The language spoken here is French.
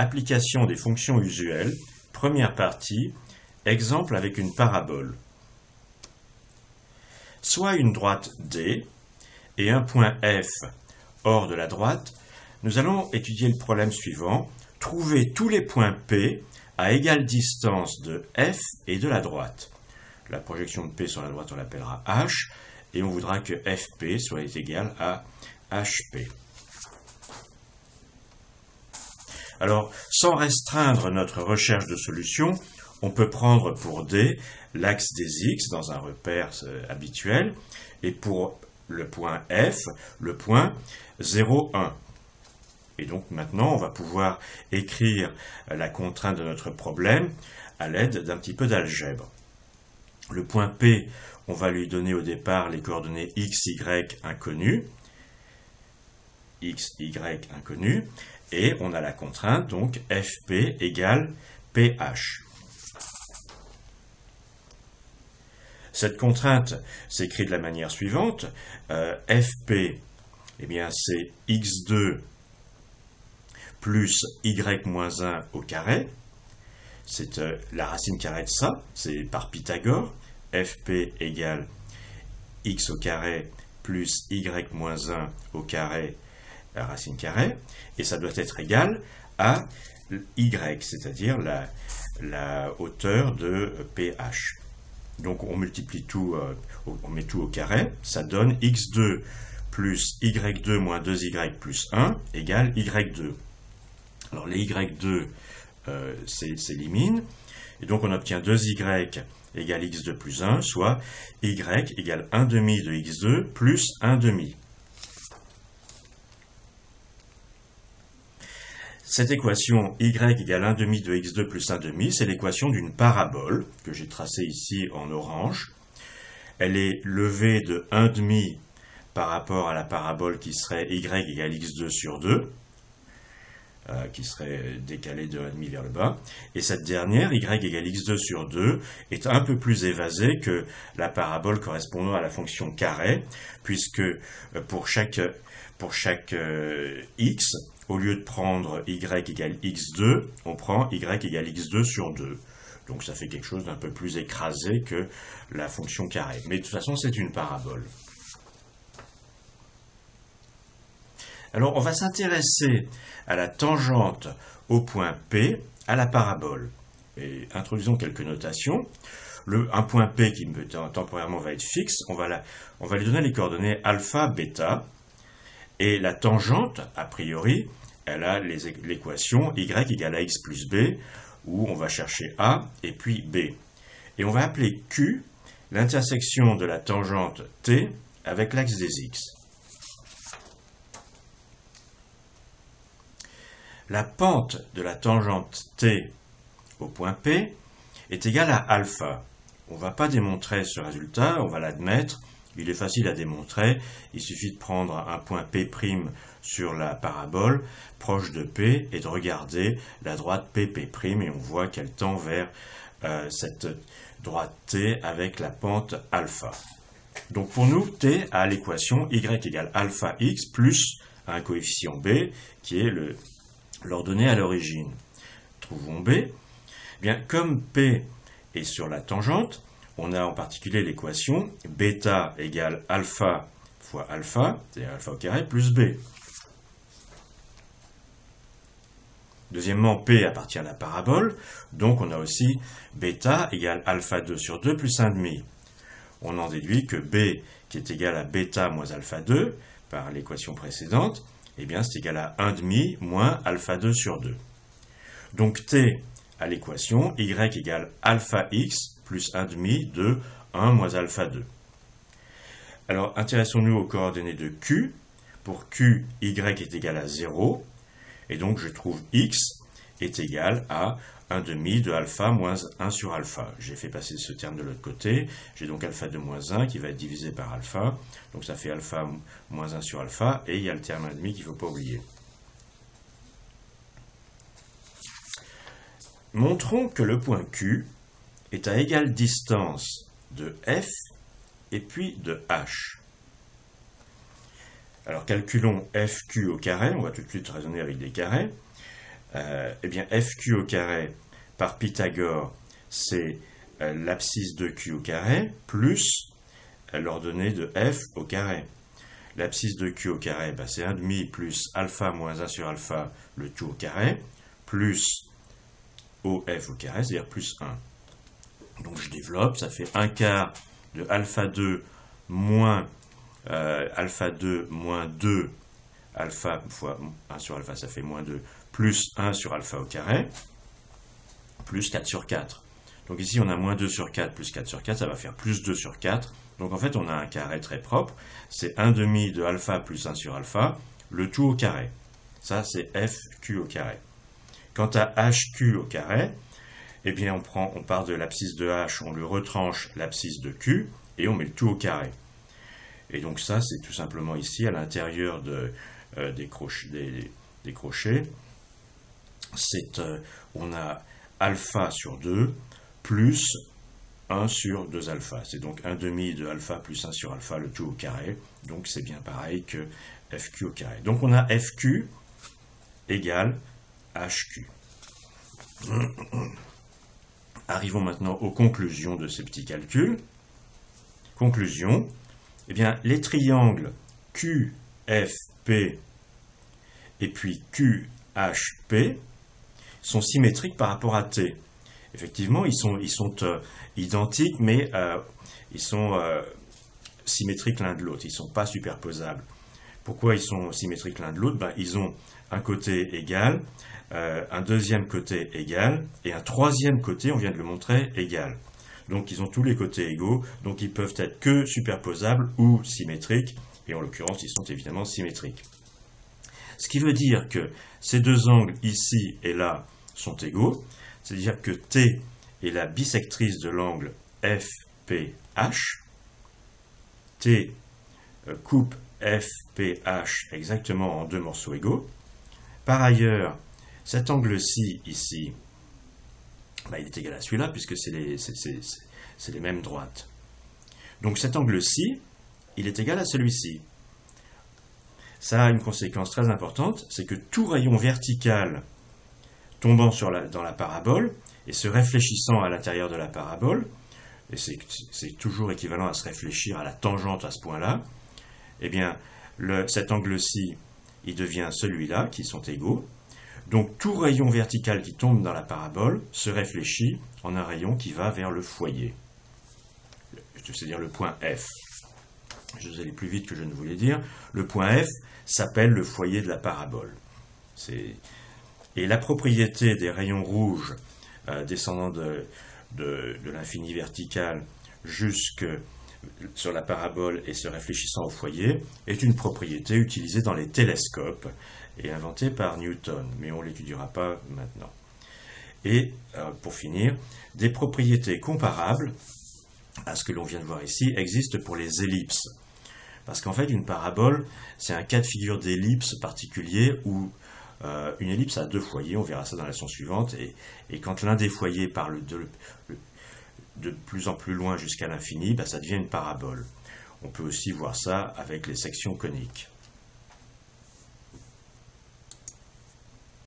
Application des fonctions usuelles, première partie, exemple avec une parabole. Soit une droite D et un point F hors de la droite, nous allons étudier le problème suivant. Trouver tous les points P à égale distance de F et de la droite. La projection de P sur la droite, on l'appellera H, et on voudra que FP soit égal à HP. Alors, sans restreindre notre recherche de solution, on peut prendre pour D l'axe des X dans un repère habituel, et pour le point F, le point 0, 1. Et donc maintenant, on va pouvoir écrire la contrainte de notre problème à l'aide d'un petit peu d'algèbre. Le point P, on va lui donner au départ les coordonnées x, y inconnues, x, y inconnues, et on a la contrainte, donc FP égale PH. Cette contrainte s'écrit de la manière suivante, FP, eh bien c'est x2 plus y-1 au carré, c'est la racine carrée de ça, c'est par Pythagore, fp égale x au carré plus y-1 au carré, la racine carrée, et ça doit être égal à y, c'est-à-dire la hauteur de pH. Donc on multiplie tout, on met tout au carré, ça donne x2 plus y2 moins 2y plus 1 égale y2. Alors les y2 s'éliminent, et donc on obtient 2y égale x2 plus 1, soit y égale 1 demi de x2 plus 1 demi. Cette équation y égale 1 demi de x2 plus 1 demi, c'est l'équation d'une parabole, que j'ai tracée ici en orange. Elle est levée de 1 demi par rapport à la parabole qui serait y égale x2 sur 2. Qui serait décalée de 1,5 vers le bas. Et cette dernière, y égale x2 sur 2, est un peu plus évasée que la parabole correspondant à la fonction carré, puisque pour chaque x, au lieu de prendre y égale x2, on prend y égale x2 sur 2. Donc ça fait quelque chose d'un peu plus écrasé que la fonction carré. Mais de toute façon, c'est une parabole. Alors, on va s'intéresser à la tangente au point P à la parabole. Et introduisons quelques notations. Un point P qui temporairement va être fixe, on va lui donner les coordonnées alpha, bêta. Et la tangente, a priori, elle a l'équation y égale à x plus b, où on va chercher a et puis b. Et on va appeler Q l'intersection de la tangente T avec l'axe des x. La pente de la tangente T au point P est égale à alpha. On ne va pas démontrer ce résultat, on va l'admettre. Il est facile à démontrer. Il suffit de prendre un point P' sur la parabole proche de P et de regarder la droite PP', et on voit qu'elle tend vers cette droite T avec la pente alpha. Donc pour nous, T a l'équation y égale alpha x plus un coefficient B qui est l'ordonnée à l'origine. Trouvons B. Bien, comme P est sur la tangente, on a en particulier l'équation bêta égale alpha fois alpha, c'est-à-dire alpha au carré, plus B. Deuxièmement, P appartient à la parabole, donc on a aussi bêta égale alpha 2 sur 2 plus 1,5. On en déduit que B, qui est égal à bêta moins alpha 2, par l'équation précédente, eh bien c'est égal à 1,5 moins alpha 2 sur 2. Donc T à l'équation y égale alpha x plus 1,5 de 1 moins alpha 2. Alors intéressons-nous aux coordonnées de Q. Pour Q, y est égal à 0, et donc je trouve x est égal à 1,5 de alpha moins 1 sur alpha. J'ai fait passer ce terme de l'autre côté, j'ai donc alpha 2 moins 1 qui va être divisé par alpha, donc ça fait alpha moins 1 sur alpha, et il y a le terme 1,5 qu'il ne faut pas oublier. Montrons que le point Q est à égale distance de F et puis de H. Alors calculons FQ au carré, on va tout de suite raisonner avec des carrés. eh bien fq au carré par Pythagore, c'est l'abscisse de q au carré plus l'ordonnée de f au carré. L'abscisse de q au carré, ben, c'est 1,5 plus alpha moins 1 sur alpha, le tout au carré, plus OF au carré, c'est-à-dire plus 1. Donc je développe, ça fait 1 quart de alpha 2 moins alpha 2 moins 2, alpha fois 1 sur alpha, ça fait moins 2, plus 1 sur alpha au carré, plus 4 sur 4. Donc ici on a moins 2 sur 4 plus 4 sur 4, ça va faire plus 2 sur 4. Donc en fait on a un carré très propre, c'est 1,5 de alpha plus 1 sur alpha, le tout au carré. Ça c'est fq au carré. Quant à hq au carré, eh bien on part de l'abscisse de h, on lui retranche l'abscisse de q, et on met le tout au carré. Et donc ça c'est tout simplement ici à l'intérieur des crochets, on a alpha sur 2 plus 1 sur 2 alpha. C'est donc 1,5 de alpha plus 1 sur alpha, le tout au carré. Donc c'est bien pareil que fq au carré. Donc on a fq égale hq. Arrivons maintenant aux conclusions de ces petits calculs. Conclusion, eh bien les triangles QFP et puis QHP sont symétriques par rapport à T. Effectivement, ils sont identiques, mais ils sont symétriques l'un de l'autre. Ils ne sont pas superposables. Pourquoi ils sont symétriques l'un de l'autre? Ben, ils ont un côté égal, un deuxième côté égal, et un troisième côté, on vient de le montrer, égal. Donc ils ont tous les côtés égaux, donc ils peuvent être que superposables ou symétriques, et en l'occurrence, ils sont évidemment symétriques. Ce qui veut dire que ces deux angles ici et là sont égaux, c'est-à-dire que T est la bisectrice de l'angle FPH, T coupe FPH exactement en deux morceaux égaux. Par ailleurs, cet angle-ci, ici, ben, il est égal à celui-là, puisque c'est les mêmes droites. Donc cet angle-ci, il est égal à celui-ci. Ça a une conséquence très importante, c'est que tout rayon vertical tombant dans la parabole et se réfléchissant à l'intérieur de la parabole, et c'est toujours équivalent à se réfléchir à la tangente à ce point-là, eh bien, cet angle-ci, il devient celui-là, qui sont égaux. Donc tout rayon vertical qui tombe dans la parabole se réfléchit en un rayon qui va vers le foyer, c'est-à-dire le point F. Je vais aller plus vite que je ne voulais dire. Le point F s'appelle le foyer de la parabole. Et la propriété des rayons rouges descendant de l'infini vertical jusque sur la parabole et se réfléchissant au foyer est une propriété utilisée dans les télescopes et inventée par Newton, mais on ne l'étudiera pas maintenant. Et pour finir, des propriétés comparables à ce que l'on vient de voir ici existent pour les ellipses. Parce qu'en fait, une parabole, c'est un cas de figure d'ellipse particulier où une ellipse a deux foyers, on verra ça dans la leçon suivante, et quand l'un des foyers parle de plus en plus loin jusqu'à l'infini, ben ça devient une parabole. On peut aussi voir ça avec les sections coniques.